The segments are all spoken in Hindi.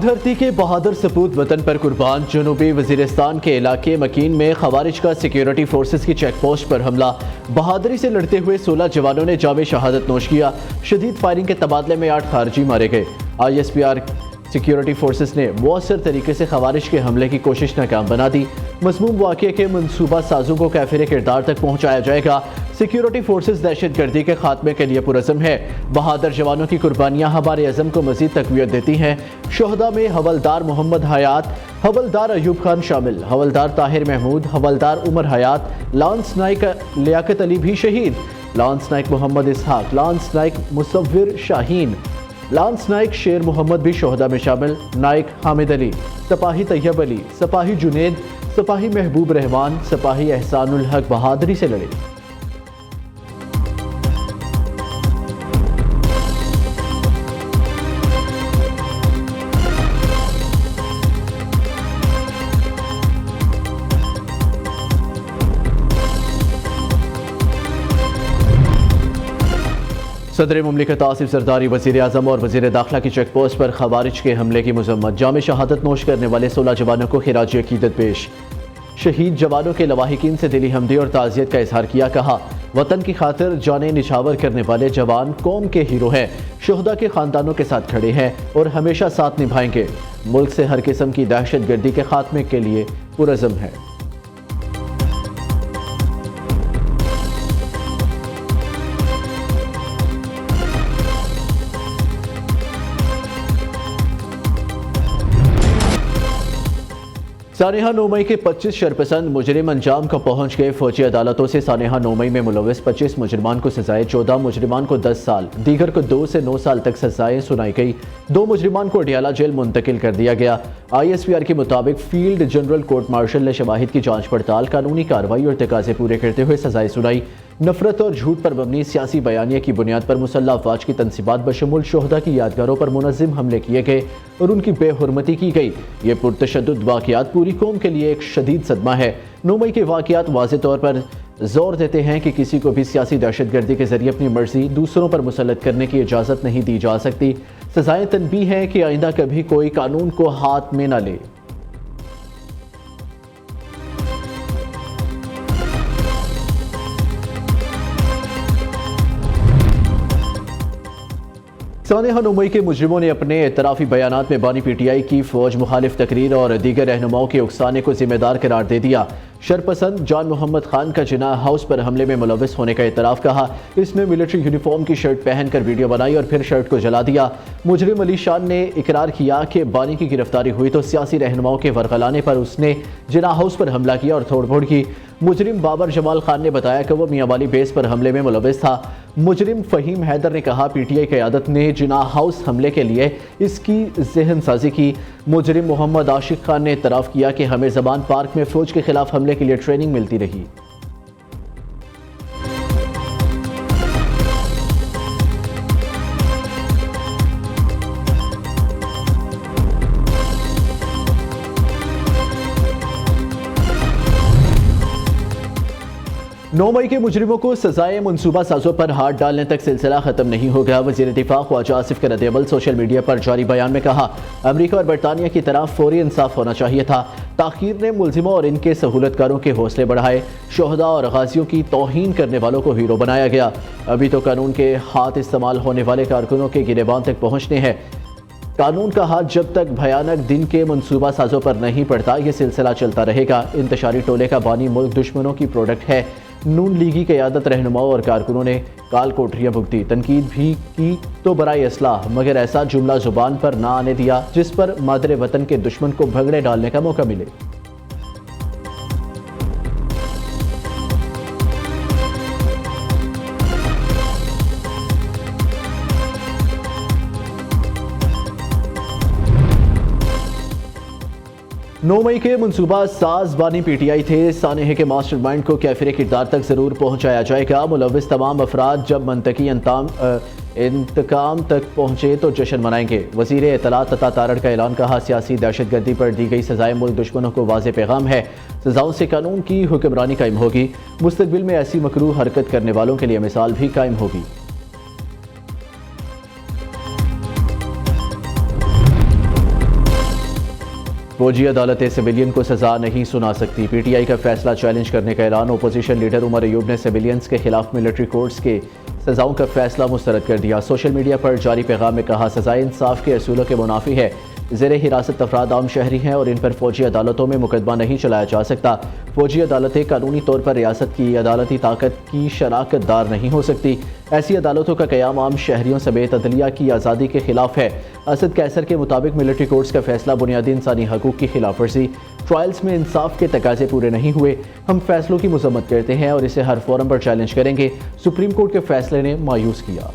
धरती के बहादुर सपूत वतन पर कुर्बान जनूबी वजीरिस्तान के इलाके मकीन में खवारिज का सिक्योरिटी फोर्सेस की चेक पोस्ट पर हमला। बहादुरी से लड़ते हुए 16 जवानों ने जामे शहादत नोश किया। शदीद फायरिंग के तबादले में 8 खारजी मारे गए। ISPR सिक्योरिटी फोर्सेस ने मौसर तरीके से खवारिज के हमले की कोशिश नाकाम बना दी। मज़मूम वाक़े के मनसूबा साजों को कैफिर किरदार तक पहुँचाया जाएगा। सिक्योरिटी फोर्सेस दहशत गर्दी के खात्मे के लिए पुरज़म है। बहादुर जवानों की कुर्बानियाँ हमारे अज़म को मज़ीद तक़वियत देती हैं। शोहदा में हवलदार मोहम्मद हयात, हवलदार अयूब खान शामिल, हवलदार ताहिर महमूद, हवलदार उमर हयात, लांस नाइक लियाकत अली भी शहीद, लांस नाइक मोहम्मद इसहाक, लांस नाइक मुसव्विर शाहीन, लांस नाइक शेर मोहम्मद भी शोहदा में शामिल, नाइक हामिद अली, सिपाही तैयब अली, सिपाही जुनेद, सिपाही महबूब रहमान, सिपाही एहसानुल हक बहादुरी से लड़े। सदर मुमलिकत आसिफ जरदारी, वज़ीर आज़म और वज़ीर दाखिला की चेक पोस्ट पर खवारिज के हमले की मज़म्मत। जामे शहादत नोश करने वाले 16 जवानों को खिराज अकीदत पेश। शहीद जवानों के लवाहिकीन से दिली हमदी और ताज़ियत का इजहार किया। कहा, वतन की खातिर जाने निछावर करने वाले जवान कौम के हीरो हैं। शोहदा के ख़ानदानों के साथ खड़े हैं और हमेशा साथ निभाएंगे। मुल्क से हर किस्म की दहशत गर्दी के खात्मे के लिए पुरज़म है। सानेहा 9 मई के 25 शरपसंद मुजरिम अंजाम को पहुंच गए। फौजी अदालतों से सानेहा 9 मई में मुलविस 25 मुजरिमान को सजाएं, 14 मुजरिमान को 10 साल, दीगर को 2 से 9 साल तक सजाएं सुनाई गई। 2 मुजरिमान को अडियाला जेल मुंतकिल कर दिया गया। ISPR के मुताबिक फील्ड जनरल कोर्ट मार्शल ने शवाहिद की जांच पड़ताल, कानूनी कार्रवाई और तकाजे पूरे करते हुए सजाएं सुनाई। नफरत और झूठ पर मबनी सियासी बयानिया की बुनियाद पर मुसल्लह अफवाज की तनसीबात बशमूल शोहदा की यादगारों पर मुनज़्ज़म हमले किए गए और उनकी बेहुरमती की गई। ये पुरतशद्दुद वाक़यात पूरी कौम के लिए एक शदीद सदमा है। 9 मई के वाक़यात वाज़े तौर पर जोर देते हैं कि किसी को भी सियासी दहशतगर्दी के जरिए अपनी मर्जी दूसरों पर मुसल्लत करने की इजाज़त नहीं दी जा सकती। सजाएं तनबीह है कि आइंदा कभी कोई कानून को हाथ में न ले। सानेहा 9 मई के मुजरिमों ने अपने एतराफ़ी बयानात में बानी PTI की फ़ौज मुखालिफ तकरीर और दीगर रहनुमाओं के उकसाने को जिम्मेदार करार दे दिया। शरपसंद जान मोहम्मद खान का जिना हाउस पर हमले में मुलविस होने का एतराफ़ कहा। इसमें मिलिट्री यूनिफॉर्म की शर्ट पहनकर वीडियो बनाई और फिर शर्ट को जला दिया। मुजरिम अली शान ने इकरार किया कि बानी की गिरफ्तारी हुई तो सियासी रहनुमाओं के वरगलाने पर उसने जिना हाउस पर हमला किया और तोड़ फोड़ की। मुजरिम बाबर जमाल खान ने बताया कि वह मियांवाली बेस पर हमले में मुलविस था। मुजरिम फ़हीम हैदर ने कहा, PTI क़यादत ने जिना हाउस हमले के लिए इसकी जहन साजी की। मुजरिम मोहम्मद आशिक खान ने इतराफ़ किया कि हमें ज़बान पार्क में फ़ौज के खिलाफ हमले के लिए ट्रेनिंग मिलती रही। 9 मई के मुजरिमों को सजाए मनसूबा साजों पर हाथ डालने तक सिलसिला खत्म नहीं हो गया। वज़ीर दिफा ख्वाजा आसिफ का रद्द-ए-अमल सोशल मीडिया पर जारी बयान में कहा, अमेरिका और बरतानिया की तरह फौरी इंसाफ होना चाहिए था। ताख़ीर ने मुलजिमों और इनके सहूलतकारों के हौसले बढ़ाए। शोहदा और गाजियों की तौहीन करने वालों को हीरो बनाया गया। अभी तो कानून के हाथ इस्तेमाल होने वाले कारकुनों के गिरेबान तक पहुँचने हैं। कानून का हाथ जब तक भयानक दिन के मनसूबा साजों पर नहीं पड़ता, ये सिलसिला चलता रहेगा। इंतशारी टोले का बानी मुल्क दुश्मनों की प्रोडक्ट है। नून लीगी क़यादत रहनुमाओं और कारकुनों ने काल कोठरियाँ भुगती, तनकीद भी की तो बराए इस्लाह, मगर ऐसा जुमला जुबान पर ना आने दिया जिस पर मादरे वतन के दुश्मन को भगड़े डालने का मौका मिले। नौ मई के मनसूबा साज बानी PTI थे। सानेहे के मास्टर माइंड को कैफिर किरदार तक ज़रूर पहुँचाया जाएगा। मुलविस तमाम अफराद जब मनतकी इंतकाम तक पहुँचे तो जश्न मनाएंगे। वज़ीर इत्तलात तथा तारड़ का ऐलान। कहा, सियासी दहशतगर्दी पर दी गई सजाएं मुल्क दुश्मनों को वाज़े पैगाम है। सजाओं से कानून की हुक्मरानी कायम होगी। मुस्तकबिल में ऐसी मकरूह हरकत करने वालों के लिए मिसाल भी कायम होगी। फौजी अदालतें सिविलियन को सजा नहीं सुना सकती। पीटीआई का फैसला चैलेंज करने का ऐलान। ओपोजिशन लीडर उमर अयूब ने सिविलियंस के खिलाफ मिलिट्री कोर्ट्स के सजाओं का फैसला मुस्तरद कर दिया। सोशल मीडिया पर जारी पैगाम में कहा, सजाएं इंसाफ के असूलों के मुनाफी है। ज़ेर हिरासत अफराद आम शहरी हैं और इन पर फौजी अदालतों में मुकदमा नहीं चलाया जा सकता। फौजी अदालतें कानूनी तौर पर रियासत की अदालती ताकत की शराकत दार नहीं हो सकती। ऐसी अदालतों का क़याम आम शहरियों समेत अदलिया की आज़ादी के खिलाफ है। असद कैसर के मुताबिक मिलिट्री कोर्ट्स का फैसला बुनियादी इंसानी हकूक़ की खिलाफ वर्जी। ट्रायल्स में इंसाफ के तकाजे पूरे नहीं हुए। हम फैसलों की मजम्मत करते हैं और इसे हर फोरम पर चैलेंज करेंगे। सुप्रीम कोर्ट के फैसले ने मायूस किया।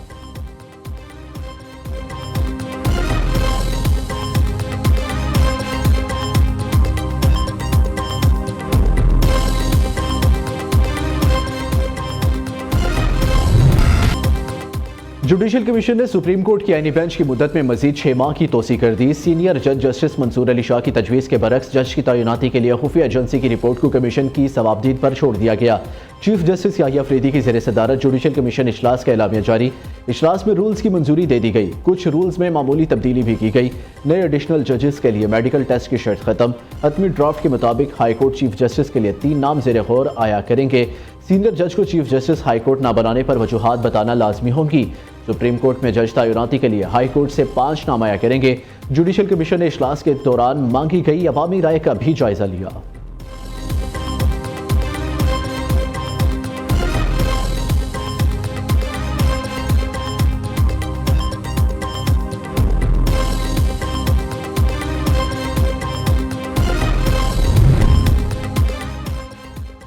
जुडिशल कमीशन ने सुप्रीम कोर्ट की आईनी बेंच की मुद्दत में मजीद 6 माह की तोसी कर दी। सीनियर जज जस्टिस मंसूर अली शाह की तजवीज़ के बरक्स जज की तैनाती के लिए खुफिया एजेंसी की रिपोर्ट को कमीशन की सवाबदीद पर छोड़ दिया गया। चीफ जस्टिस याहिया अफरीदी की ज़ेर सदारत जुडिशल कमीशन इजलास का एलामिया जारी। इजलास में रूल्स की मंजूरी दे दी गई। कुछ रूल्स में मामूली तब्दीली भी की गई। नए एडिशनल जजेस के लिए मेडिकल टेस्ट की शर्त खत्म। हतमी ड्राफ्ट के मुताबिक हाईकोर्ट चीफ जस्टिस के लिए 3 नाम ज़ेर गौर आया करेंगे। सीनियर जज को चीफ जस्टिस हाईकोर्ट न बनाने पर वजूहात बताना लाजमी होंगी। सुप्रीम कोर्ट में जज तैनाती के लिए हाई कोर्ट से 5 नाम आया करेंगे। जुडिशल कमीशन ने इजलास के दौरान मांगी गई अवामी राय का भी जायजा लिया।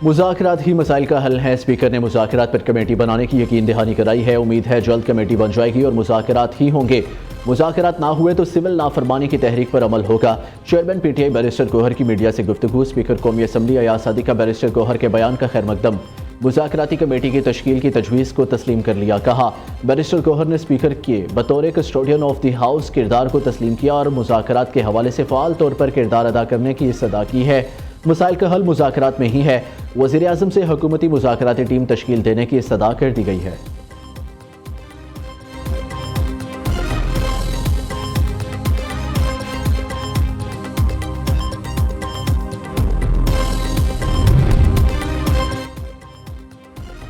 मुज़ाकरात ही मसाइल का हल है। स्पीकर ने मुज़ाकरात पर कमेटी बनाने की यकीन दहानी कराई है। उम्मीद है जल्द कमेटी बन जाएगी और मुज़ाकरात ही होंगे। मुज़ाकरात ना हुए तो सिविल नाफरमानी की तहरीक पर अमल होगा। चेयरमैन पीटीआई बैरिस्टर गौहर की मीडिया से गुफ्तगू। स्पीकर कौमी असम्बली अयाज सादिक का बैरिस्टर गौहर के बयान का खैर मकदम। मुज़ाकराती कमेटी की तश्कील की तजवीज़ को तस्लीम कर लिया। कहा, बैरिस्टर गौहर ने स्पीकर के बतौर कस्टोडियन ऑफ द हाउस किरदार को तस्लीम किया और मुज़ाकरात के हवाले से फ़ाल तौर पर किरदार अदा करने की सदा की है। मसाइल का हल मुज़ाकरात में ही है। वज़ीर आज़म से हुकूमती मुज़ाकराती टीम तश्कील देने की सदा कर दी गई है।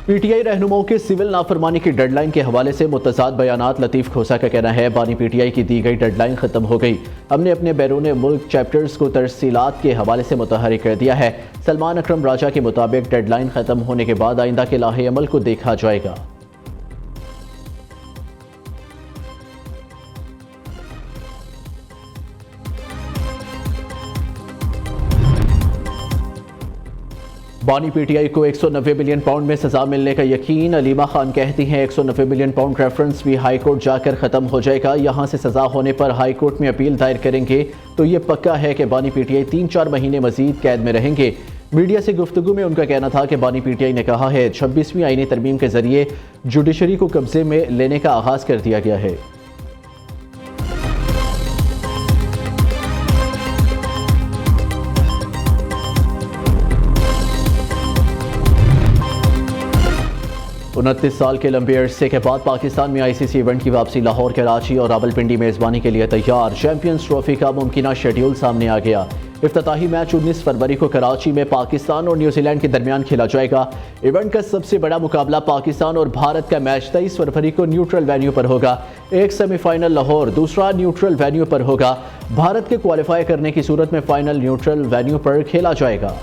पीटीआई रहनुमाओं के सिविल नाफरमानी की डेडलाइन के हवाले से मुतज़ाद बयानात। लतीफ़ खोसा का कहना है, बानी पीटीआई की दी गई डेडलाइन ख़त्म हो गई। हमने अपने बैरून मुल्क चैप्टर्स को तरसीलात के हवाले से मुतहरिक कर दिया है। सलमान अकरम राजा के मुताबिक डेडलाइन ख़त्म होने के बाद आइंदा के लाहे अमल को देखा जाएगा। बानी पीटीआई को 190 मिलियन पाउंड में सजा मिलने का यकीन। अलीमा खान कहती हैं 190 मिलियन पाउंड रेफरेंस भी हाई कोर्ट जाकर खत्म हो जाएगा। यहां से सजा होने पर हाई कोर्ट में अपील दायर करेंगे तो ये पक्का है कि बानी पीटीआई 3-4 महीने मजीद कैद में रहेंगे। मीडिया से गुफ्तगू में उनका कहना था कि बानी पीटीआई ने कहा है 26वीं आईनी तरमीम के जरिए जुडिशरी को कब्जे में लेने का आगाज कर दिया गया है। उनतीस साल के लंबे अरसे के बाद पाकिस्तान में आईसीसी इवेंट की वापसी। लाहौर, कराची और रावलपिंडी मेज़बानी के लिए तैयार। चैंपियंस ट्रॉफी का मुमकिना शेड्यूल सामने आ गया। इफ्तिताही मैच 19 फरवरी को कराची में पाकिस्तान और न्यूजीलैंड के दरमियान खेला जाएगा। इवेंट का सबसे बड़ा मुकाबला पाकिस्तान और भारत का मैच 23 फरवरी को न्यूट्रल वेन्यू पर होगा। एक सेमीफाइनल लाहौर, दूसरा न्यूट्रल वेन्यू पर होगा। भारत के क्वालिफाई करने की सूरत में फाइनल न्यूट्रल वेन्यू पर खेला जाएगा।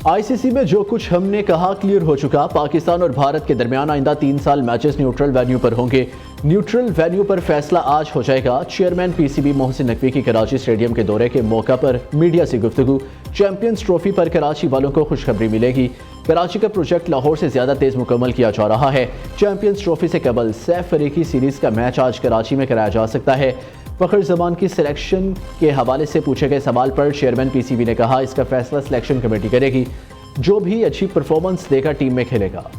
आईसीसी में जो कुछ हमने कहा क्लियर हो चुका। पाकिस्तान और भारत के दरमियान आइंदा 3 साल मैचेस न्यूट्रल वेन्यू पर होंगे। न्यूट्रल वेन्यू पर फैसला आज हो जाएगा। चेयरमैन पीसीबी मोहसिन नकवी की कराची स्टेडियम के दौरे के मौका पर मीडिया से गुफ्तगू। चैंपियंस ट्रॉफी पर कराची वालों को खुशखबरी मिलेगी। कराची का प्रोजेक्ट लाहौर से ज्यादा तेज मुकम्मल किया जा रहा है। चैंपियंस ट्रॉफी से कबल सैफ फरीकी सीरीज का मैच आज कराची में कराया जा सकता है। फखर जमान की सिलेक्शन के हवाले से पूछे गए सवाल पर चेयरमैन पीसीबी ने कहा, इसका फैसला सिलेक्शन कमेटी करेगी। जो भी अच्छी परफॉर्मेंस देगा टीम में खेलेगा।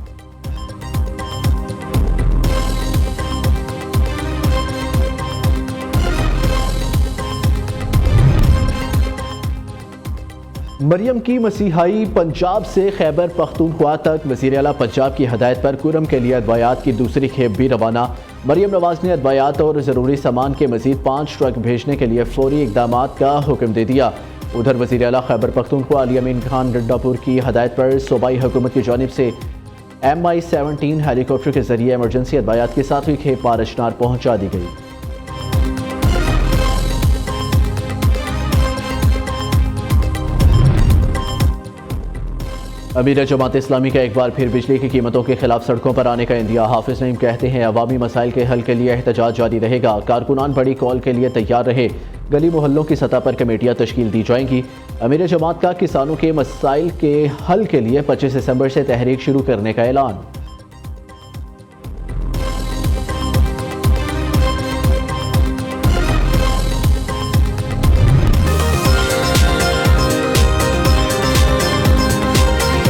मरियम की मसीहाई पंजाब से खैबर पख्तूनख्वा तक वज़ीर आला पंजाब की हदायत पर कुरम के लिए अदवायात की दूसरी खेप भी रवाना। मरियम नवाज ने अदवायात और ज़रूरी सामान के मज़ीद 5 ट्रक भेजने के लिए फौरी इकदाम का हुक्म दे दिया। उधर वज़ीर आला खैबर पख्तूनख्वा अली अमीन खान गड्डापुर की हदायत पर सूबाई हुकूमत की जानिब से MI-17 हेलीकॉप्टर के जरिए एमरजेंसी अदवायात की 7वीं खेप पारशनार पहुँचा दी गई। अमीर जमात इस्लामी का एक बार फिर बिजली की कीमतों के खिलाफ सड़कों पर आने का इंदिया। हाफिज नईम कहते हैं अवामी मसाइल के हल के लिए एहतजाज जारी रहेगा। कारकुनान बड़ी कॉल के लिए तैयार रहे। गली मोहल्लों की सतह पर कमेटियां तश्कील दी जाएंगी। अमीर जमात का किसानों के मसाइल के हल के लिए 25 दिसंबर से तहरीक शुरू करने का ऐलान।